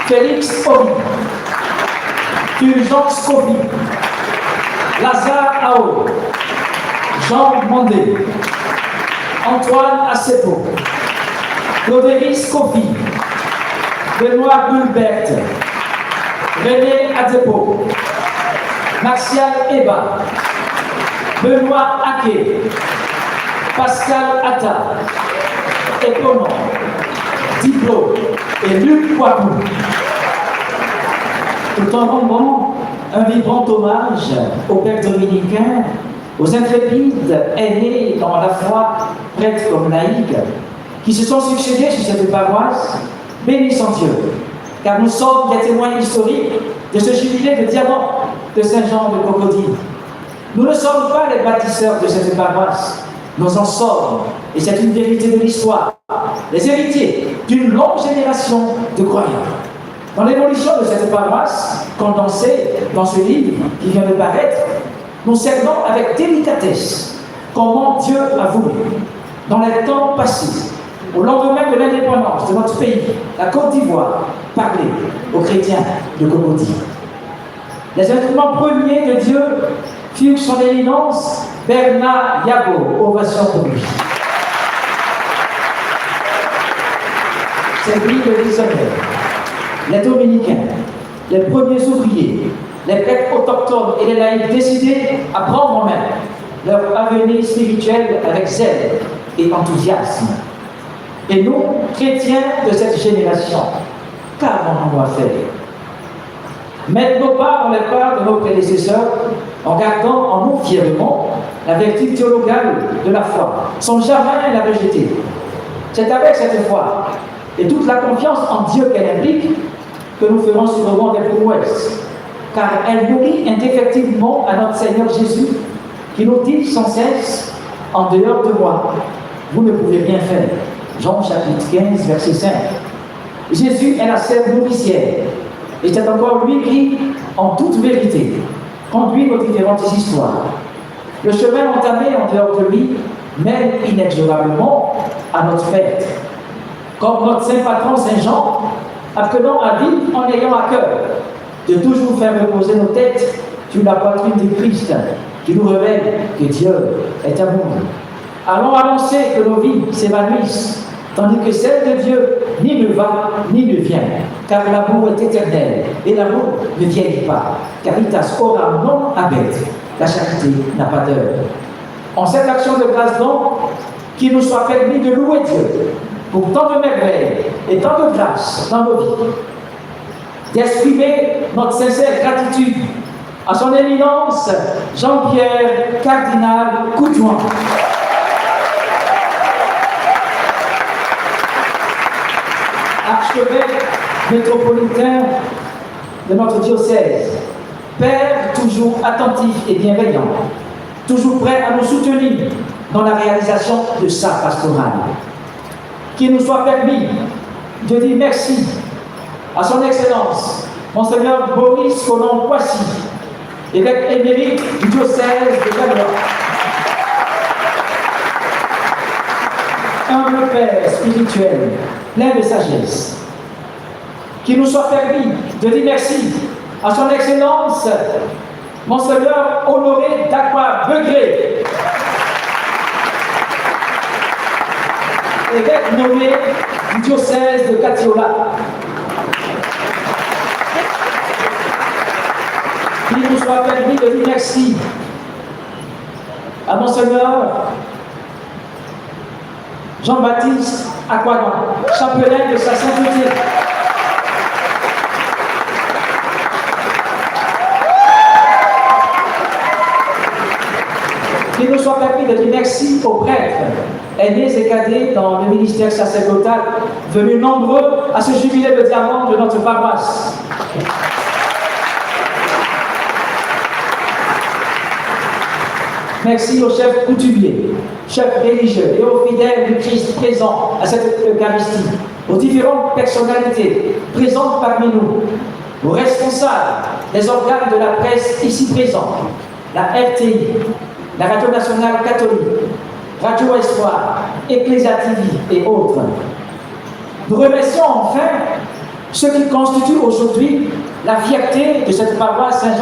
Félix Obi, Fulgence Kofi, Lazare Ao, Jean Mandé, Antoine Assepo, Cloderis Kofi, Benoît Bulbert, René Adepo, Martial Eba, Benoît Ake, Pascal Atta, Éconon, Diplo et Luc Poitou. Tout en rendant un vibrant hommage aux pères dominicains, aux intrépides aînés dans la foi, prêtres comme laïcs, qui se sont succédés sur cette paroisse, bénissons Dieu, car nous sommes des témoins historiques de ce jubilé de diamant de Saint-Jean de Cocody. Nous ne sommes pas les bâtisseurs de cette paroisse, nous en sommes, et c'est une vérité de l'histoire, les héritiers d'une longue génération de croyants. Dans l'évolution de cette paroisse, condensée dans ce livre qui vient de paraître, nous cernons avec délicatesse comment Dieu a voulu, dans les temps passés, au lendemain de l'indépendance de notre pays, la Côte d'Ivoire, parler aux chrétiens de Cocody. Les instruments premiers de Dieu furent son éminence Bernard Yago, ovation pour lui. C'est lui le visionnaire. Les dominicains, les premiers ouvriers, les prêtres autochtones et les laïcs décidés à prendre en main leur avenir spirituel avec zèle et enthousiasme. Et nous, chrétiens de cette génération, qu'avons-nous à faire? Mettre nos pas dans les pas de nos prédécesseurs en gardant en nous fièrement la vertu théologale de la foi, sans jamais la rejeter. C'est avec cette foi et toute la confiance en Dieu qu'elle implique que nous ferons sûrement des prouesses, car elle nourrit indéfectiblement à notre Seigneur Jésus, qui nous dit sans cesse, en dehors de moi, vous ne pouvez rien faire. Jean chapitre 15, verset 5. Jésus est la sève nourricière, et c'est encore lui qui, en toute vérité, conduit nos différentes histoires. Le chemin entamé en dehors de lui mène inexorablement à notre fête. Comme notre saint patron Saint Jean, apprenons à vivre en ayant à cœur de toujours faire reposer nos têtes sur la poitrine du Christ, qui nous révèle que Dieu est amour. Allons annoncer que nos vies s'évanouissent, tandis que celle de Dieu ni ne va ni ne vient, car l'amour est éternel et l'amour ne vieillit pas. Caritas oram non habet, la charité n'a pas d'heure. En cette action de grâce donc, qu'il nous soit permis de louer Dieu pour tant de merveilles et tant de grâce dans nos vies, d'exprimer notre sincère gratitude à son éminence Jean-Pierre Cardinal Coudouin, archevêque métropolitain de notre diocèse, Père toujours attentif et bienveillant, toujours prêt à nous soutenir dans la réalisation de sa pastorale. Qu'il nous soit permis de dire merci à son Excellence, Monseigneur Boris Colomb Poissy, évêque émérite du diocèse de Gagnon. Humble Père spirituel, plein de sagesse. Qu'il nous soit permis de dire merci à son Excellence, Monseigneur Honoré d'Aqua Begré, évêque nommé du diocèse de Catiola. Qu'il nous soit permis de dire merci à Monseigneur Jean-Baptiste Aquanon, chapelain de sa sainteté. Qu'il nous soit permis de dire merci aux prêtres, aînés et cadets dans le ministère sacerdotal, venus nombreux à ce jubilé de diamant de notre paroisse. Merci aux chefs coutumiers, chefs religieux et aux fidèles du Christ présents à cette Eucharistie, aux différentes personnalités présentes parmi nous, aux responsables des organes de la presse ici présents, la RTI, la Radio Nationale Catholique, Radio Espoir, Ecclesia TV et autres. Nous remercions enfin Ce qui constitue aujourd'hui la fierté de cette paroisse Saint-Jean